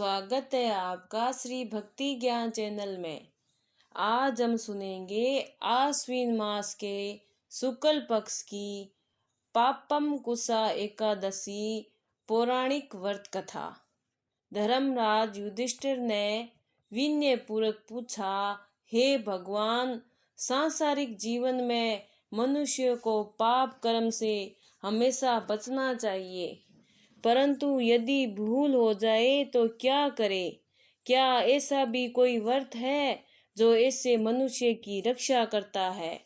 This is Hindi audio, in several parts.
स्वागत है आपका श्री भक्ति ज्ञान चैनल में। आज हम सुनेंगे आश्विन मास के शुक्ल पक्ष की पापम कुसा एकादशी पौराणिक व्रत कथा। धर्मराज युधिष्ठिर ने विनय पूर्वक पूछा, हे भगवान, सांसारिक जीवन में मनुष्य को पाप कर्म से हमेशा बचना चाहिए, परंतु यदि भूल हो जाए तो क्या करे? क्या ऐसा भी कोई व्रत है जो ऐसे मनुष्य की रक्षा करता है?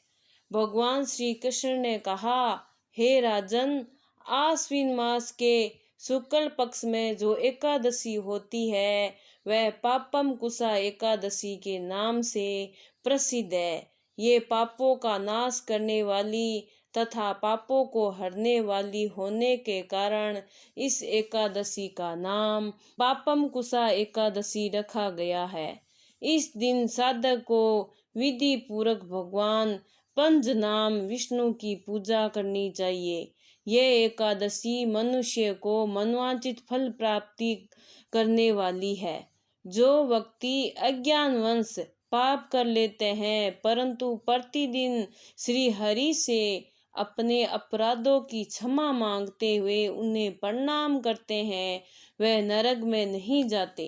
भगवान श्री कृष्ण ने कहा, हे राजन, आश्विन मास के शुक्ल पक्ष में जो एकादशी होती है वह पापम कुसा एकादशी के नाम से प्रसिद्ध है। ये पापों का नाश करने वाली तथा पापों को हरने वाली होने के कारण इस एकादशी का नाम पापम कुसा एकादशी रखा गया है। इस दिन साधक को विधि पूर्वक भगवान पंचनाम विष्णु की पूजा करनी चाहिए। यह एकादशी मनुष्य को मनवांचित फल प्राप्ति करने वाली है। जो व्यक्ति अज्ञानवश पाप कर लेते हैं परंतु प्रतिदिन श्री हरि से अपने अपराधों की क्षमा मांगते हुए उन्हें प्रणाम करते हैं, वह नरक में नहीं जाते।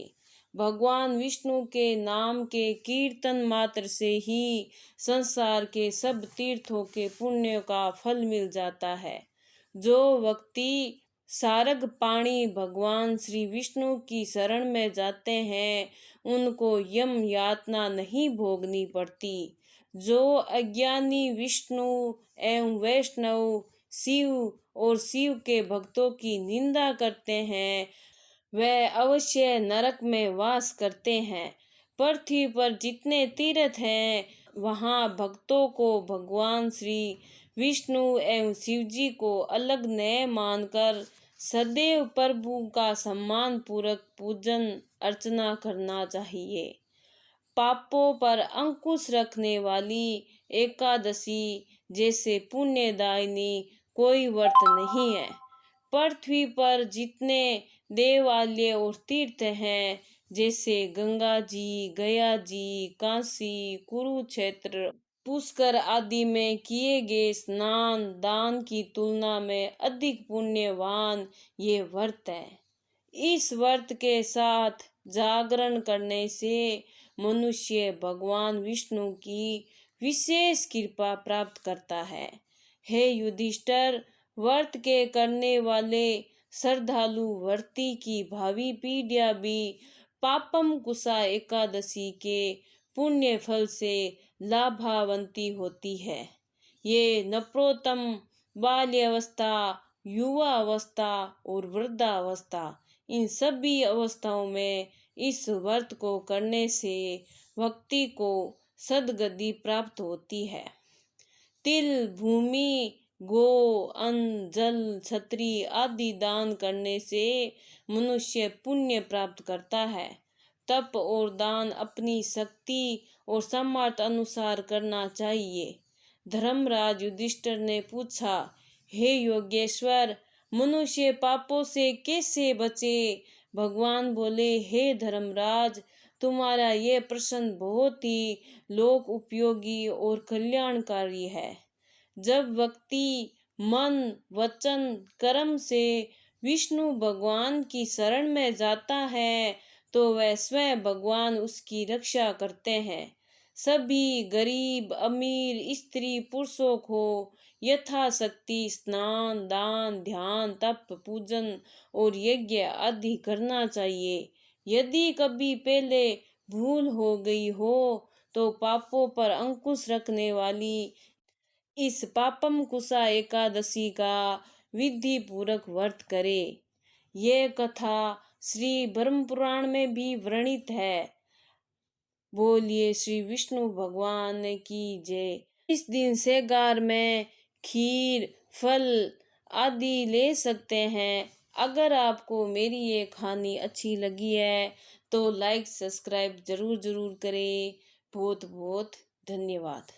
भगवान विष्णु के नाम के कीर्तन मात्र से ही संसार के सब तीर्थों के पुण्य का फल मिल जाता है। जो व्यक्ति सारग पाणी भगवान श्री विष्णु की शरण में जाते हैं उनको यम यातना नहीं भोगनी पड़ती। जो अज्ञानी विष्णु एवं वैष्णव, शिव और शिव के भक्तों की निंदा करते हैं वह अवश्य नरक में वास करते हैं। पृथ्वी पर जितने तीर्थ हैं वहाँ भक्तों को भगवान श्री विष्णु एवं शिव जी को अलग न मानकर सदैव प्रभु का सम्मान पूर्वक पूजन अर्चना करना चाहिए। पापों पर अंकुश रखने वाली एकादशी जैसे पुण्यदायिनी कोई व्रत नहीं है। पृथ्वी पर जितने देवालय और तीर्थ हैं जैसे गंगा जी, गया जी, काशी, कुरुक्षेत्र, पुष्कर आदि में किए गए स्नान दान की तुलना में अधिक पुण्यवान ये व्रत है। इस व्रत के साथ जागरण करने से मनुष्य भगवान विष्णु की विशेष कृपा प्राप्त करता है। हे युधिष्ठिर, व्रत के करने वाले श्रद्धालु व्रती की भावी पीढ़ियां भी पापम कुसा एकादशी के पुण्य फल से लाभावंती होती है। ये नप्रोत्तम बाल्यावस्था, युवा अवस्था और वृद्धावस्था, इन सभी अवस्थाओं में इस व्रत को करने से व्यक्ति को सद्गति प्राप्त होती है। तिल, भूमि, गो, अन्न, जल, छत्री आदि दान करने से मनुष्य पुण्य प्राप्त करता है। तप और दान अपनी शक्ति और सामर्थ्य अनुसार करना चाहिए। धर्मराज युधिष्ठिर ने पूछा, हे योगेश्वर, मनुष्य पापों से कैसे बचे? भगवान बोले, हे धर्मराज, तुम्हारा ये प्रश्न बहुत ही लोक उपयोगी और कल्याणकारी है। जब व्यक्ति मन, वचन, कर्म से विष्णु भगवान की शरण में जाता है तो वह स्वयं भगवान उसकी रक्षा करते हैं। सभी गरीब, अमीर, स्त्री, पुरुषों को यथाशक्ति स्नान, दान, ध्यान, तप, पूजन और यज्ञ आदि करना चाहिए। यदि कभी पहले भूल हो गई हो तो पापों पर अंकुश रखने वाली इस पापम कुसा एकादशी का विधि पूर्वक व्रत करे। ये कथा श्री ब्रह्म पुराण में भी वर्णित है। बोलिए श्री विष्णु भगवान की जय। इस दिन सेगार में खीर, फल आदि ले सकते हैं। अगर आपको मेरी ये कहानी अच्छी लगी है तो लाइक सब्सक्राइब जरूर करें। बहुत बहुत धन्यवाद।